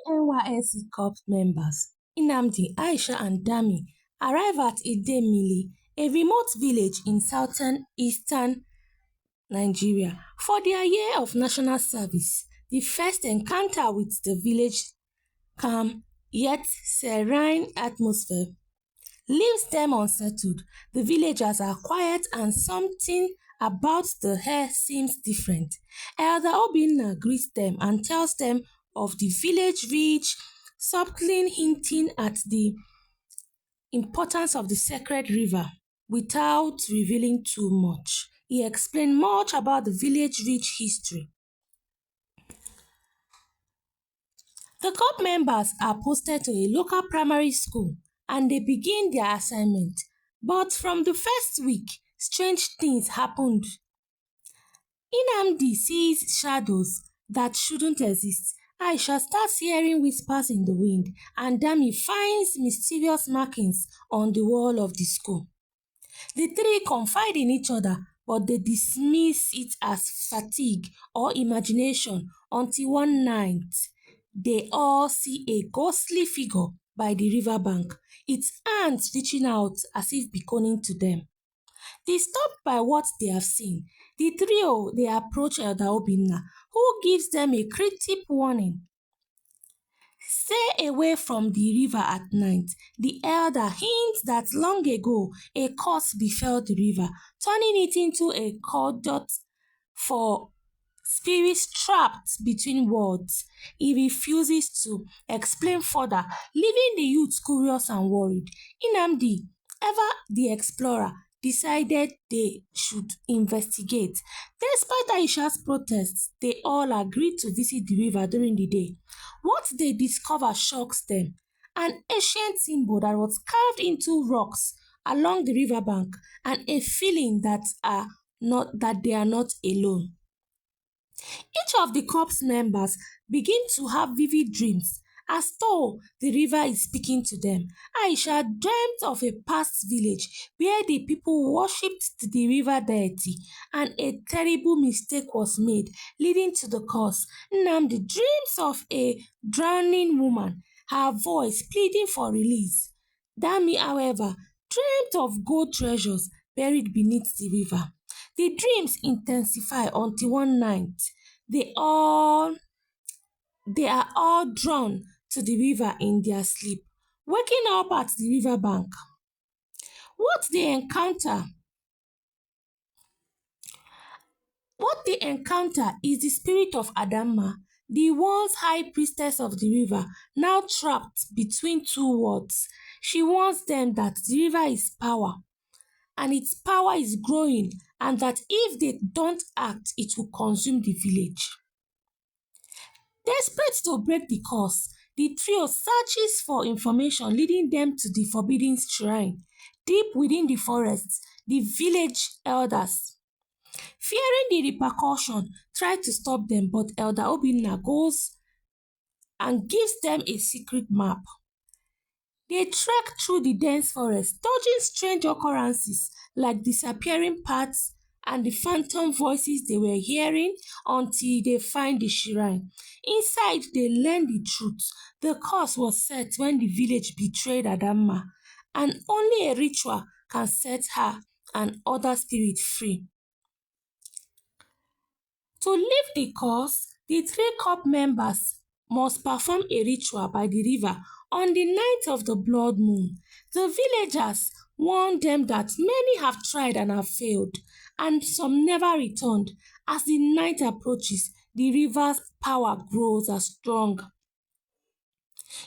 NYSC Corps members, Nnamdi, Aisha and Dami, arrive at Idemili, a remote village in southern eastern Nigeria, for their year of national service. The first encounter with the village calm yet serene atmosphere leaves them unsettled. The villagers are quiet and something about the air seems different. Elder Obinna greets them and tells them of the village reach, subtly hinting at the importance of the sacred river without revealing too much. He explained much about the village rich history. The corps members are posted to a local primary school and they begin their assignment. But from the first week, strange things happened. Nnamdi sees shadows that shouldn't exist. Aisha starts hearing whispers in the wind, and Dami finds mysterious markings on the wall of the school. The three confide in each other, but they dismiss it as fatigue or imagination until one night they all see a ghostly figure by the riverbank, its hands reaching out as if beckoning to them. Disturbed by what they have seen, the trio they approach Elder Obinna, who gives them a cryptic warning. Stay away from the river at night. The elder hints that long ago a curse befell the river, turning it into a conduit for spirits trapped between worlds. He refuses to explain further, leaving the youth curious and worried. Nnamdi, ever the explorer, decided they should investigate. Despite Aisha's protests, they all agreed to visit the river during the day. What they discover shocks them. An ancient symbol that was carved into rocks along the riverbank, and a feeling that they are not alone. Each of the corps members begin to have vivid dreams, as though the river is speaking to them. Aisha dreamt of a past village where the people worshipped the river deity and a terrible mistake was made, leading to the curse. Nnamdi dreams of a drowning woman, her voice pleading for release. Dami, however, dreamt of gold treasures buried beneath the river. The dreams intensify until one night they are all drawn to the river in their sleep, waking up at the riverbank. What they encounter What they encounter is the spirit of Adamma, the once high priestess of the river, now trapped between two worlds. She warns them that the river is power, and its power is growing, and that if they don't act, it will consume the village. Desperate to break the curse, the trio searches for information leading them to the forbidden shrine. Deep within the forest, the village elders, fearing the repercussion, try to stop them, but Elder Obinna goes and gives them a secret map. They trek through the dense forest, dodging strange occurrences like disappearing paths and the phantom voices they were hearing until they find the shrine. Inside, they learn the truth. The curse was set when the village betrayed Adamma, and only a ritual can set her and other spirits free. To lift the curse, the three corps members must perform a ritual by the river on the night of the blood moon. The villagers warn them that many have tried and have failed, and some never returned. As the night approaches, the river's power grows strong.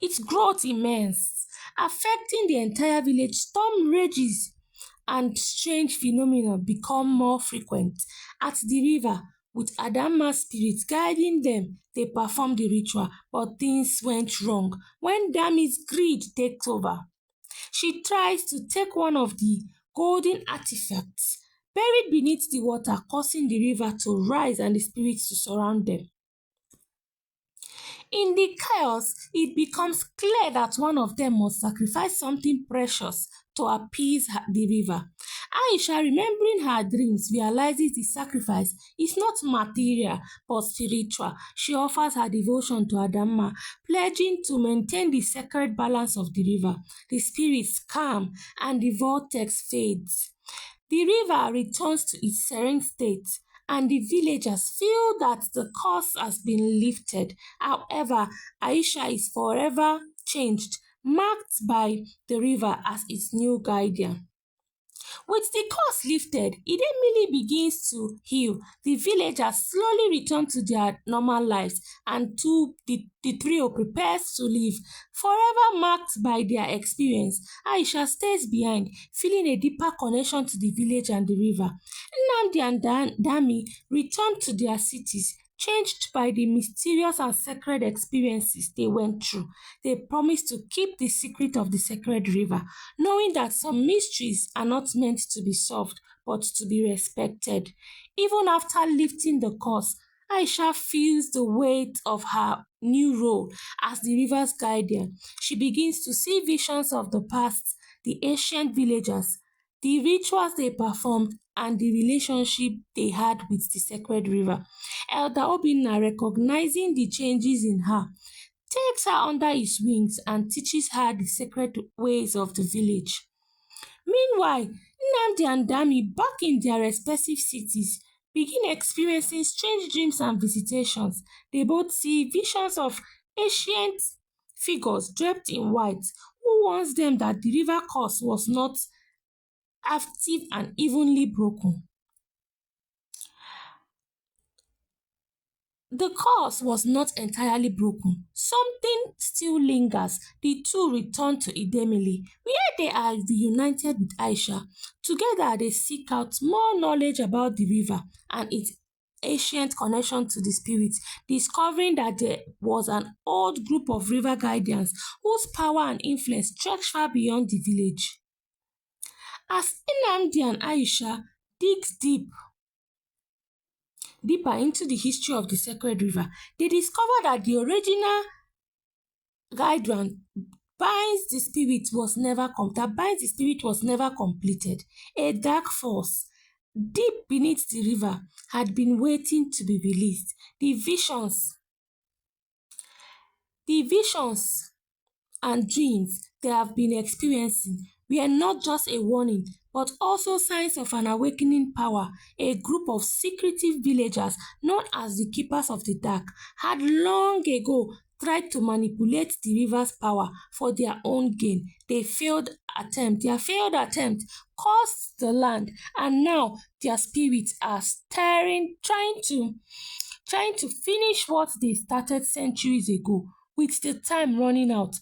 It grows immense, affecting the entire village. Storm rages and strange phenomena become more frequent. At the river, with Adamma's spirits guiding them, they perform the ritual, but things went wrong when Dami's greed takes over. She tries to take one of the golden artifacts buried beneath the water, causing the river to rise and the spirits to surround them. In the chaos, it becomes clear that one of them must sacrifice something precious to appease the river. Aisha, remembering her dreams, realizes the sacrifice is not material but spiritual. She offers her devotion to Adamma, pledging to maintain the sacred balance of the river. The spirits calm and the vortex fades. The river returns to its serene state, and the villagers feel that the curse has been lifted. However, Aisha is forever changed, marked by the river as its new guardian. With the curse lifted, Idemili begins to heal. The villagers slowly return to their normal lives, and the trio prepares to leave. Forever marked by their experience, Aisha stays behind, feeling a deeper connection to the village and the river. Nnamdi and Dami return to their cities, changed by the mysterious and sacred experiences they went through. They promise to keep the secret of the sacred river, knowing that some mysteries are not meant to be solved but to be respected. Even after lifting the curse, Aisha feels the weight of her new role as the river's guardian. She begins to see visions of the past, the ancient villagers, the rituals they performed, and the relationship they had with the sacred river. Elder Obinna, recognizing the changes in her, takes her under his wings and teaches her the sacred ways of the village. Meanwhile, Nnamdi and Dami, back in their respective cities, begin experiencing strange dreams and visitations. They both see visions of ancient figures draped in white who warns them that the river course was not active and evenly broken. The curse was not entirely broken. Something still lingers. The two return to Idemili, where they are reunited with Aisha. Together, they seek out more knowledge about the river and its ancient connection to the spirits, discovering that there was an old group of river guardians whose power and influence stretched far beyond the village. As Nnamdi and Aisha digs deeper into the history of the sacred river, they discover that the original guidance binds the spirit was never completed. A dark force deep beneath the river had been waiting to be released. The visions and dreams they have been experiencing were not just a warning, but also signs of an awakening power. A group of secretive villagers, known as the Keepers of the Dark, had long ago tried to manipulate the river's power for their own gain. Their failed attempt cost the land, and now their spirits are stirring, trying to finish what they started centuries ago. With the time running out,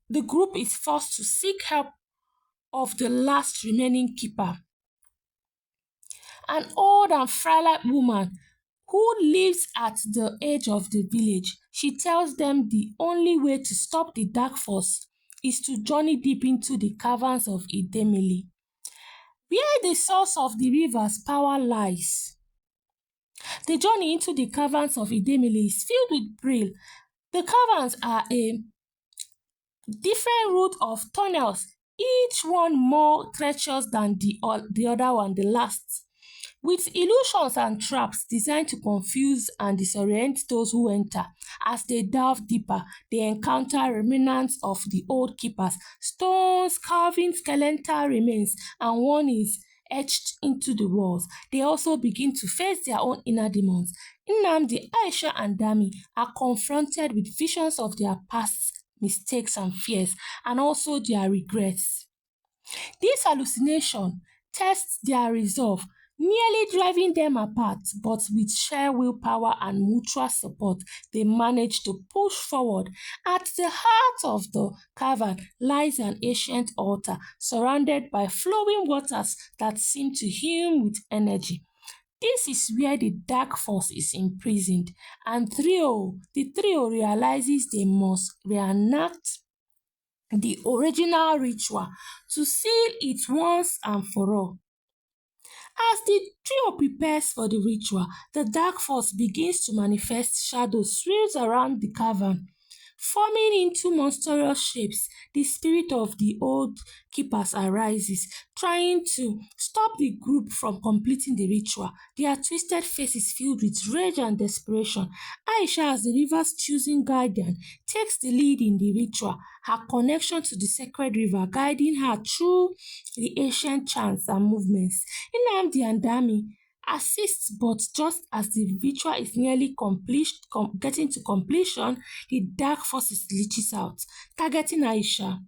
the group is forced to seek help of the last remaining keeper, an old and frail woman who lives at the edge of the village. She tells them the only way to stop the dark force is to journey deep into the caverns of Idemili, where the source of the river's power lies. The journey into the caverns of Idemili is filled with peril. The caverns are a different route of tunnels, each one more treacherous than the other one, the last, with illusions and traps designed to confuse and disorient those who enter. As they delve deeper, they encounter remnants of the old keepers, stones carving skeletal remains, and one is etched into the walls. They also begin to face their own inner demons. Nnamdi, Aisha, and Dami are confronted with visions of their past mistakes and fears, and also their regrets. This hallucination tests their resolve, nearly driving them apart, but with sheer willpower and mutual support, they manage to push forward. At the heart of the cavern lies an ancient altar, surrounded by flowing waters that seem to hum with energy. This is where the dark force is imprisoned, and the trio realizes they must reenact the original ritual to seal it once and for all. As the trio prepares for the ritual, the dark force begins to manifest. Shadows swirls around the cavern, Forming into monstrous shapes, the spirit of the old keepers arises, trying to stop the group from completing the ritual. Their twisted faces filled with rage and desperation. Aisha, as the river's chosen guardian, takes the lead in the ritual, her connection to the sacred river guiding her through the ancient chants and movements. Nnamdi and Dami assists, but just as the ritual is nearly getting to completion, the dark forces leeches out, targeting Aisha.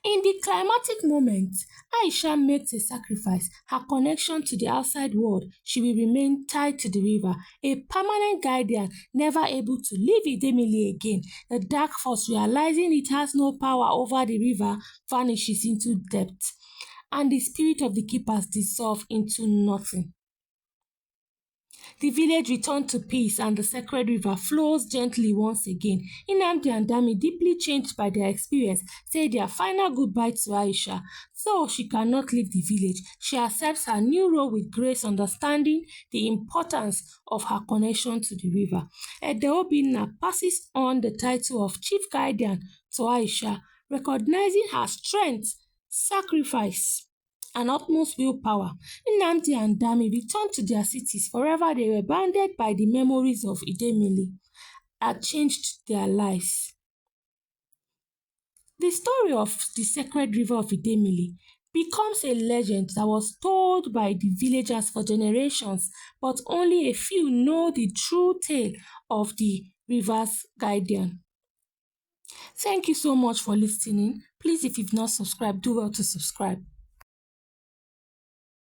In the climatic moment, Aisha makes a sacrifice. Her connection to the outside world, she will remain tied to the river, a permanent guardian, never able to leave Idemili again. The dark force, realizing it has no power over the river, vanishes into depth, and the spirit of the keepers dissolve into nothing. The village returned to peace and the sacred river flows gently once again. Nnamdi and Dami, deeply changed by their experience, say their final goodbye to Aisha. Though she cannot leave the village, she accepts her new role with grace, understanding the importance of her connection to the river. Edeobina passes on the title of Chief Guardian to Aisha, recognizing her strength, sacrifice, and utmost willpower. Nnamdi and Dami returned to their cities. Forever they were bounded by the memories of Idemili that changed their lives. The story of the sacred river of Idemili becomes a legend that was told by the villagers for generations, but only a few know the true tale of the river's guardian. Thank you so much for listening. Please, if you've not subscribed, do well to subscribe.